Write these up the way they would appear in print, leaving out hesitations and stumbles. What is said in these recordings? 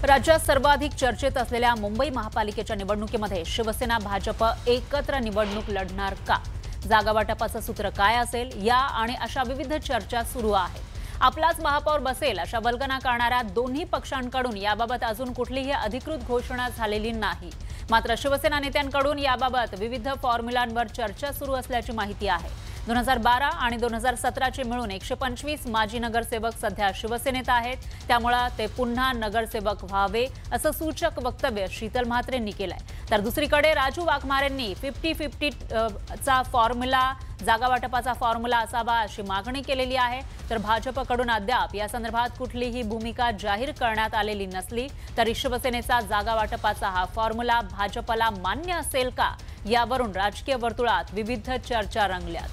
राज्यात सर्वाधिक चर्चेत असलेल्या मुंबई महापालिकेच्या निवडणुकीमध्ये शिवसेना भाजप एकत्र निवडणूक लढणार का? जागा वाटपाचं सूत्र काय असेल या आणि अशा विविध चर्चा सुरू आहेत. आपलाच महापौर बसेल अशा वल्गना करणाऱ्या दोन्ही पक्षांकडून याबाबत अजून कुठलीही अधिकृत घोषणा झालेली नाही. मात्र शिवसेना नेत्यांकडून याबाबत विविध फॉर्म्युलांवर चर्चा सुरू असल्याची माहिती आहे. 2012 आणि 2017चे मिळून 125 माजी नगरसेवक सध्या शिवसेनेत आहेत. त्यामुळे ते पुन्हा नगरसेवक व्हावे असं सूचक वक्तव्य शीतल म्हात्रेंनी केलंय. तर दुसरीकडे राजू वाघमारेंनी 50-50 चा फॉर्म्युला, जागा वाटपाचा फॉर्म्युला असावा अशी मागणी केलेली आहे. तर भाजपकडून अद्याप या संदर्भात कुठलीही भूमिका जाहीर करण्यात आलेली नसली तरी शिवसेनेचा जागा वाटपाचा हा फॉर्म्युला भाजपला मान्य असेल का यावरून राजकीय वर्तुळात विविध चर्चा रंगल्यात.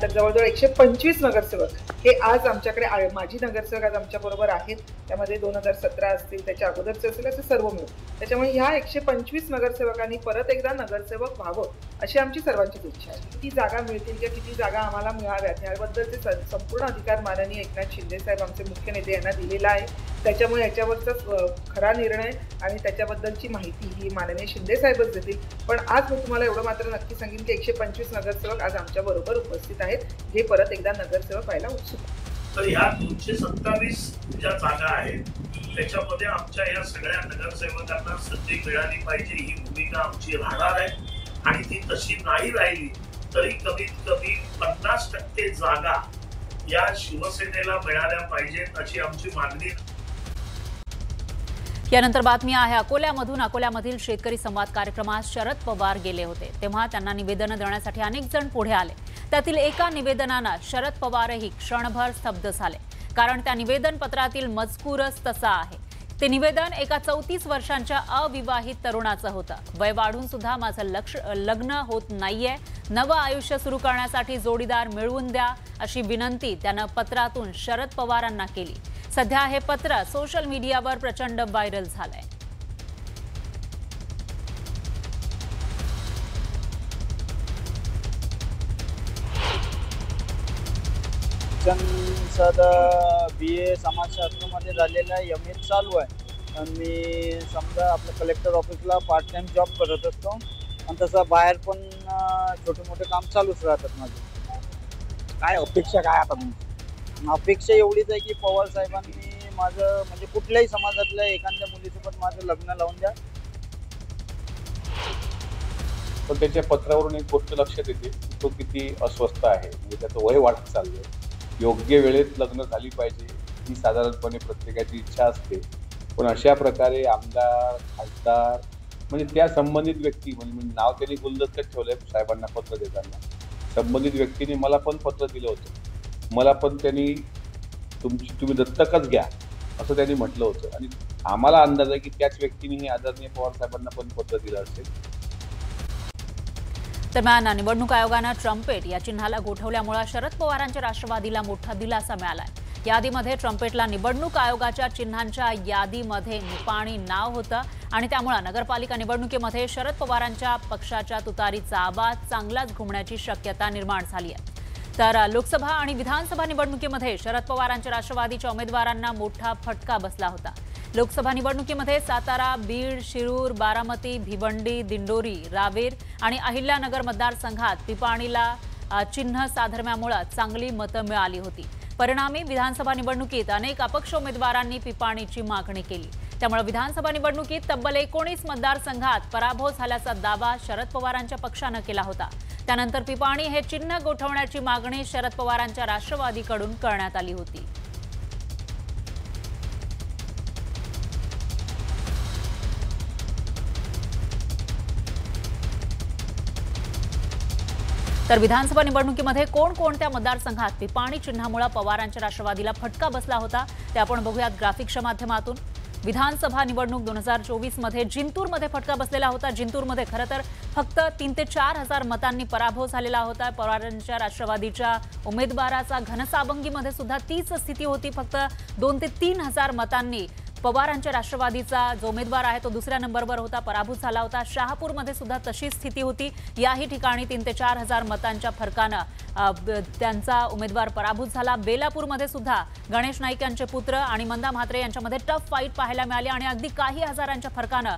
तर जवळजवळ 125 नगरसेवक हे आज आमच्याकडे माजी नगरसेवक आज आमच्या बरोबर आहेत. त्यामध्ये 2017 असतील, त्याच्या अगोदरचे असतील, असे सर्व मिळून. त्याच्यामुळे ह्या 125 नगरसेवकांनी परत एकदा नगरसेवक व्हावं अशी आमची सर्वांचीच इच्छा आहे. किती जागा मिळतील किंवा किती जागा आम्हाला मिळाव्यात याबद्दलचे संपूर्ण अधिकार माननीय एकनाथ शिंदे साहेब आमचे मुख्य नेते यांना दिलेला आहे. त्याच्यामुळे याच्यावरचा खरा निर्णय आणि त्याच्याबद्दलची माहिती ही माननीय शिंदे साहेबच देतील. पण आज मी तुम्हाला एवढं मात्र नक्की सांगेन की 125 नगरसेवक आज आमच्या बरोबर उपस्थित आहेत, जे परत एकदा नगरसेवक व्हायला उत्सुक. तर ह्या 227 ज्या जागा आहेत त्याच्यामध्ये आमच्या या सगळ्या नगरसेवकांना संधी मिळाली पाहिजे ही भूमिका आमची राहणार आहे. आणि ती तशी नाही राहिली तरी कमीत कमी 50% जागा या शिवसेनेला मिळाल्या पाहिजेत अशी आमची मागणी. यानंतर बातमी आहे अकोल्यामधून. अकोल्यामधील शेतकरी संवाद कार्यक्रमात शरद पवार गेले होते तेव्हा त्यांना निवेदन देण्यासाठी अनेक जण पुढे आले. त्यातील एका निवेदनानं शरद पवारही क्षणभर स्तब्ध झाले, कारण त्या निवेदन पत्रातील मजकूरच तसा आहे. ते निवेदन एका 34 वर्षांच्या अविवाहित तरुणाचं होतं. वय वाढून सुद्धा माझं लग्न होत नाहीये, नवं आयुष्य सुरू करण्यासाठी जोडीदार मिळवून द्या अशी विनंती त्यानं पत्रातून शरद पवारांना केली. सध्या हे पत्र सोशल मीडियावर प्रचंड व्हायरल झालंय. साधा BA समाजशास्त्रामध्ये झालेला आहे, MA चालू आहे. आणि मी समजा आपल्या कलेक्टर ऑफिसला पार्ट टाइम जॉब करत असतो आणि तसं बाहेर पण छोटे मोठे काम चालूच राहतात माझे. काय अपेक्षा काय आता तुमची? अपेक्षा एवढीच आहे की पवार साहेबांनी माझं म्हणजे कुठल्याही समाजातल्या एखाद्या मुलीसोबत माझं लग्न लावून द्या. पण त्याच्या पत्रावरून एक गोष्ट लक्षात येते की तो किती अस्वस्थ आहे. म्हणजे त्याचं वय वाढत चाललंय. योग्य वेळेत लग्न झाली पाहिजे ही साधारणपणे प्रत्येकाची इच्छा असते. पण अशा प्रकारे आमदार, खासदार म्हणजे त्या संबंधित व्यक्ती, म्हणजे नाव त्यांनी गुलदस्त्यात ठेवलंय साहेबांना पत्र देताना. संबंधित व्यक्तीने मला पण पत्र दिलं होतं. मला पण त्यांनी तुम्ही दत्तकच घ्या असं त्यांनी म्हटलं होतं. आणि आम्हाला अंदाज आहे की त्याच व्यक्तीने आदरणीय पवार साहेबांना पण पत्र दिलं असेल. दरम्यान निवडणूक आयोगानं ट्रम्पेट या चिन्हाला गोठवल्यामुळे शरद पवारांच्या राष्ट्रवादीला मोठा दिलासा मिळालाय. यादीमध्ये ट्रम्पेटला निवडणूक आयोगाच्या चिन्हांच्या यादीमध्ये निपाणी नाव होतं आणि त्यामुळे नगरपालिका निवडणुकीमध्ये शरद पवारांच्या पक्षाच्या तुतारीचा आवाज चांगलाच घुमण्याची शक्यता निर्माण झाली आहे. तर लोकसभा आणि विधानसभा निवडणुकीमध्ये शरद पवारांच्या राष्ट्रवादीच्या उमेदवारांना मोठा फटका बसला होता. लोकसभा निवडणुकीमध्ये सातारा, बीड, शिरूर, बारामती, भिवंडी, दिंडोरी, रावेर आणि अहिल्यानगर मतदारसंघात पिपाणीला चिन्ह साधर्म्यामुळे चांगली मतं मिळाली होती. परिणामी विधानसभा निवडणुकीत अनेक अपक्ष उमेदवारांनी पिपाणीची मागणी केली. त्यामुळे विधानसभा निवडणुकीत तब्बल 19 मतदारसंघात पराभव झाल्याचा दावा शरद पवारांच्या पक्षानं केला होता. त्यानंतर पिपाणी हे चिन्ह गोठवण्याची मागणी शरद पवारांच्या राष्ट्रवादीकडून करण्यात आली होती. तर विधानसभा निवडणुकीमध्ये कोणकोणत्या मतदारसंघात पिपाणी चिन्हामुळे पवारांच्या राष्ट्रवादीला फटका बसला होता ते आपण बघूयात ग्राफिक्सच्या माध्यमातून. विधानसभा निवडणूक 2024 मध्ये जिंतूरमध्ये फटका बसलेला होता. जिंतूरमध्ये खरं तर फक्त 3 ते 4 हजार मतांनी पराभव झालेला होता. पवारांच्या राष्ट्रवादीच्या उमेदवाराचा घनसावंगीमध्ये सुद्धा तीच स्थिती होती. फक्त 2 ते 3 हजार मतांनी पवारांच्या राष्ट्रवादीचा जो उमेदवार आहे तो दुसऱ्या नंबरवर होता, पराभूत झाला होता. शहापूरमध्ये सुद्धा तशीच स्थिती होती. याही ठिकाणी 3 ते 4 हजार मतांच्या फरकानं त्यांचा उमेदवार पराभूत झाला। बेलापूरमध्ये सुद्धा गणेश नाईक यांचे पुत्र आणि मंदा म्हात्रे यांच्यामध्ये टफ फाईट पाहायला मिळाली आणि अगदी काही हजारांच्या फरकानं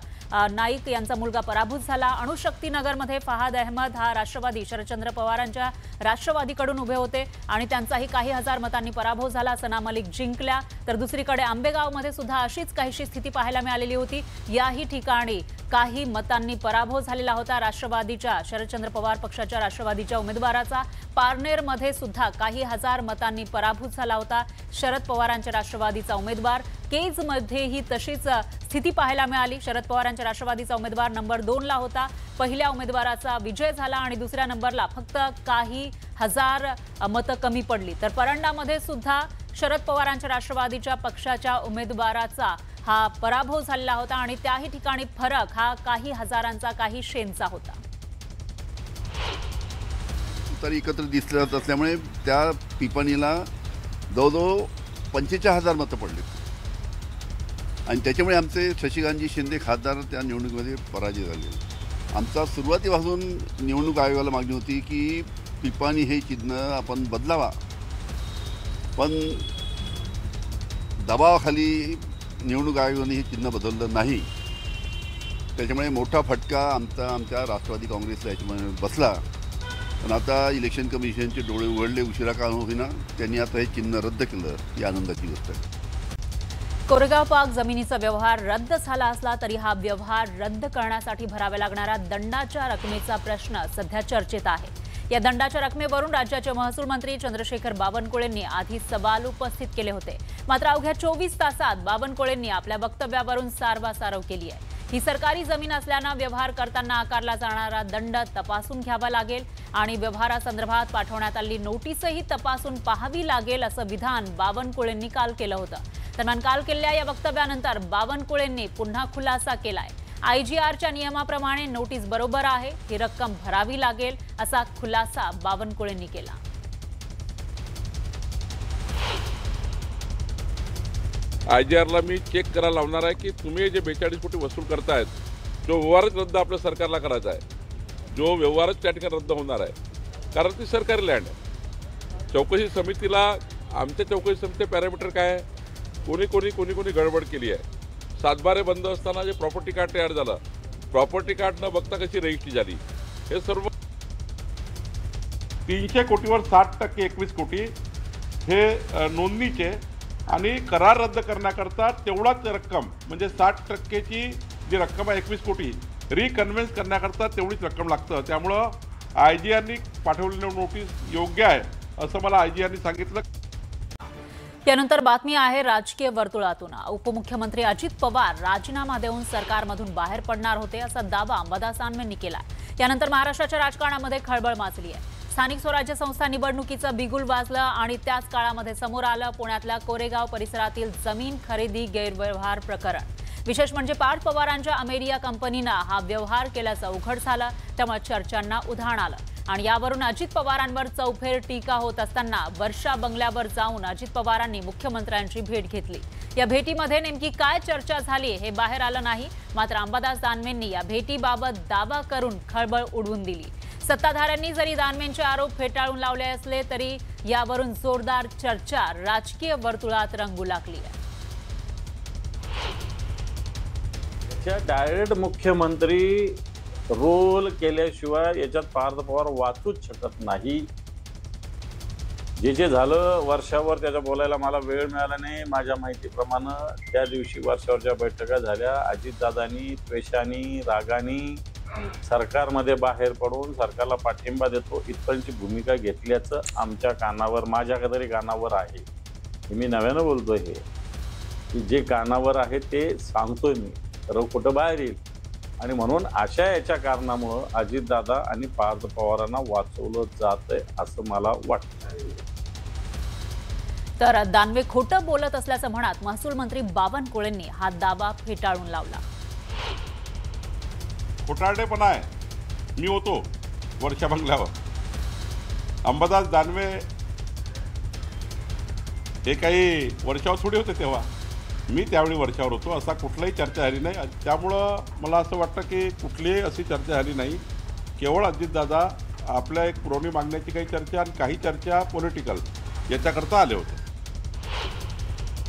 नाईक यांचा मुलगा पराभूत झाला। अणुशक्तीनगरमध्ये फहाद अहमद हा राष्ट्रवादी शरदचंद्र पवारांच्या राष्ट्रवादीकडून उभे होते आणि त्यांचाही काही हजार मतांनी पराभव झाला। सना मलिक जिंकल्या, तर दुसरीकडे आंबेगावमध्ये सुद्धा अशीच काहीशी स्थिती पाहायला मिळालेली होती। याही ठिकाणी काही मतांनी पराभव झालेला होता राष्ट्रवादीच्या शरदचंद्र पवार पक्षाच्या राष्ट्रवादीच्या उमेदवाराचा। पारनेरमध्ये सुद्धा काही हजार मतांनी पराभूत झाला होता शरद पवारांच्या राष्ट्रवादीचा उमेदवार। केजमध्येही तशीच स्थिती पाहायला मिळाली। शरद पवारांच्या राष्ट्रवादीचा उमेदवार नंबर 2 ला होता। पहिल्या उमेदवाराचा विजय झाला आणि दुसऱ्या नंबरला फक्त काही हजार मतं कमी पडली। तर परंडामध्ये सुद्धा शरद पवारांच्या राष्ट्रवादीच्या पक्षाच्या उमेदवाराचा हा पराभव झालेला होता आणि त्याही ठिकाणी फरक हा काही हजारांचा, काही शेंचा होता। तरी एकत्र दिसले जात असल्यामुळे त्या पिपाणीला जवळजवळ 45,000 मतं पडली आणि त्याच्यामुळे आमचे शशिकांतजी शिंदे खासदार त्या निवडणुकीमध्ये पराजय झाले। आमचा सुरुवातीपासून निवडणूक आयोगाला मागणी होती की पिपाणी हे चिन्ह आपण बदलावा, पण दबावाखाली निवडणूक आयोगाने हे चिन्ह बदललं नाही। त्याच्यामुळे मोठा फटका आमच्या राष्ट्रवादी काँग्रेसला याच्यामध्ये बसला। पण आता इलेक्शन कमिशनचे डोळे उघडले, उशिरा का होईना, त्यांनी आता हे चिन्ह रद्द केलं, ही आनंदाची गोष्ट आहे। कोरेगाव पाक जमिनीचा व्यवहार रद्द झाला असला तरी हा व्यवहार रद्द करण्यासाठी भराव्या लागणाऱ्या दंडाच्या रकमेचा प्रश्न सध्या चर्चेत आहे। या दंडाच्या रकमेवरून राज्याचे महसूल मंत्री चंद्रशेखर बावनकुळेंनी आधी सवाल उपस्थित केले होते, मात्र अवघ्या 24 तासात बावनकुळेंनी आपल्या वक्तव्यावरून सारवासारव केली आहे। ही सरकारी जमीन असल्यानं व्यवहार करताना आकारला जाणारा दंड तपासून घ्यावा लागेल आणि व्यवहारासंदर्भात पाठवण्यात आलेली नोटीसही तपासून पाहावी लागेल असं विधान बावनकुळेंनी काल केलं होतं। दरम्यान काल केलेल्या या वक्तव्यानंतर बावनकुळेंनी पुन्हा खुलासा केलाय। आयजीआरच्या नियमाप्रमाणे नोटीस बरोबर आहे, ही रक्कम भरावी लागेल असा खुलासा बावनकुळेंनी केला। आयजीआरला मी चेक करायला लावणार आहे की तुम्ही जे 42 कोटी वसूल करतायत, जो व्यवहारच रद्द आपल्या सरकारला करायचा आहे, जो व्यवहारच त्या ठिकाणी रद्द होणार आहे, कारण ती सरकारी लँड आहे। चौकशी समितीला आमच्या चौकशी समितीचे पॅरामीटर काय आहे, कोणी गडबड केली आहे। 7/12 बंद असताना जे प्रॉपर्टी कार्ड तयार झालं, प्रॉपर्टी कार्ड न बघता कशी रजिस्ट्री झाली, हे सर्व 300 कोटीवर 60% 21 कोटी हे नोंदणीचे आणि करार रद्द करण्याकरता तेवढाच रक्कम म्हणजे 60%ची जी रक्कम आहे 21 कोटी रिकन्व्हेन्स करण्याकरता तेवढीच रक्कम लागतं। त्यामुळं आयजीआरनी पाठवलेली नोटीस योग्य आहे असं मला आयजीआरनी सांगितलं। त्यानंतर बातमी आहे राजकीय वर्तुळातून। उपमुख्यमंत्री अजित पवार राजीनामा देऊन सरकारमधून बाहेर पडणार होते असा दावा अंबादास दानवेंनी केला। त्यानंतर महाराष्ट्राच्या राजकारणामध्ये खळबळ माजली आहे। स्थानिक स्वराज्य संस्था निवडणुकीचं बिगुल वाजलं आणि त्याच काळामध्ये समोर आलं पुण्यातल्या कोरेगाव परिसरातील जमीन खरेदी गैरव्यवहार प्रकरण। विशेष म्हणजे पार्थ पवारांच्या अमेरिया कंपनीनं हा व्यवहार केल्याचं उघड झालं, त्यामुळे चर्चांना उधाण आलं आणि यावरून अजित पवारांवर चौफेर टीका होत असताना वर्षा बंगल्यावर जाऊन अजित पवारांनी मुख्यमंत्र्यांची भेट घेतली। या भेटीमध्ये नेमकी काय चर्चा झाली हे बाहेर आलं नाही, मात्र अंबादास दानवेंनी या भेटीबाबत दावा करून खळबळ उडवून दिली। सत्ताधाऱ्यांनी जरी दानवेंचे आरोप फेटाळून लावले असले तरी यावरून जोरदार चर्चा राजकीय वर्तुळात रंगू लागली आहे। डायरेक्ट मुख्यमंत्री रोल केल्याशिवाय याच्यात पार्थ पवार वाचूच शकत नाही। जे झालं वर्षावर त्याच्या बोलायला मला वेळ मिळाला नाही। माझ्या माहितीप्रमाणे त्या दिवशी वर्षावरच्या बैठका झाल्या, अजितदादांनी त्वेषाने रागाने सरकारमध्ये बाहेर पडून सरकारला पाठिंबा देतो इतपर्यंतची भूमिका घेतल्याचं आमच्या कानावर, माझ्या तरी कानावर आहे। मी नव्यानं बोलतोय हे की जे कानावर आहे ते सांगतोय मी, तर कुठं बाहेर येईल आणि म्हणून अशा याच्या कारणामुळं अजितदादा आणि पार्थ पवारांना वाचवलं जातंय असं मला वाटतं। तर दानवे खोटं बोलत असल्याचं म्हणत महसूल मंत्री बावनकुळेंनी हा दावा फेटाळून लावला। खोटारडेपणा आहे, मी होतो वर्षा बंगल्यावर, अंबादास दानवे हे काही वर्षावर थोडी होते तेव्हा, मी त्यावेळी वर्षावर होतो, असा कुठलाही चर्चा झाली नाही। त्यामुळं मला असं वाटतं की कुठलीही अशी चर्चा झाली नाही, केवळ अजितदादा आपल्या एक पुरवणी मागण्याची काही चर्चा आणि काही चर्चा पॉलिटिकल याच्याकरता आले होते.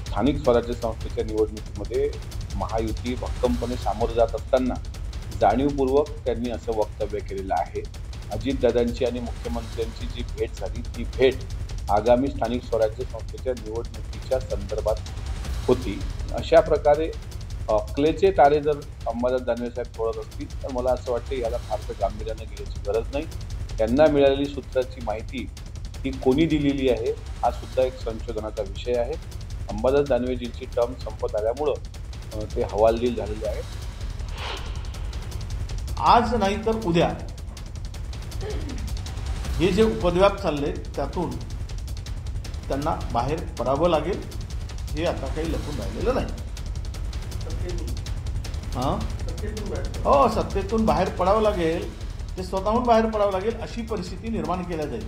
स्थानिक स्वराज्य संस्थेच्या निवडणुकीमध्ये महायुती भक्कमपणे सामोरं जात असताना जाणीवपूर्वक त्यांनी असं वक्तव्य केलेलं आहे. अजितदादांची आणि मुख्यमंत्र्यांची जी भेट झाली ती भेट आगामी स्थानिक स्वराज्य संस्थेच्या निवडणुकीच्या संदर्भात होती. अशा प्रकारे अकलेचे तारे जर अंबादास दानवे साहेब फोडत असतील तर मला असं वाटतं याला फारसं गांभीर्यानं घ्यायची गरज नाही. त्यांना मिळालेली सूत्राची माहिती ही कोणी दिलेली आहे हा सुद्धा एक संशोधनाचा विषय आहे. अंबादास दानवेजींची टर्म संपत आल्यामुळं ते हवालदिल झालेले आहेत. आज नाही तर उद्या हे जे उपद्व्याप चालले त्यातून त्यांना बाहेर पडावं लागेल. हे आता काही लपून राहिलेलं नाही. हो, सत्तेतून बाहेर पडावं लागेल. ते स्वतःहून बाहेर पडावं लागेल अशी परिस्थिती निर्माण केल्या जाईल.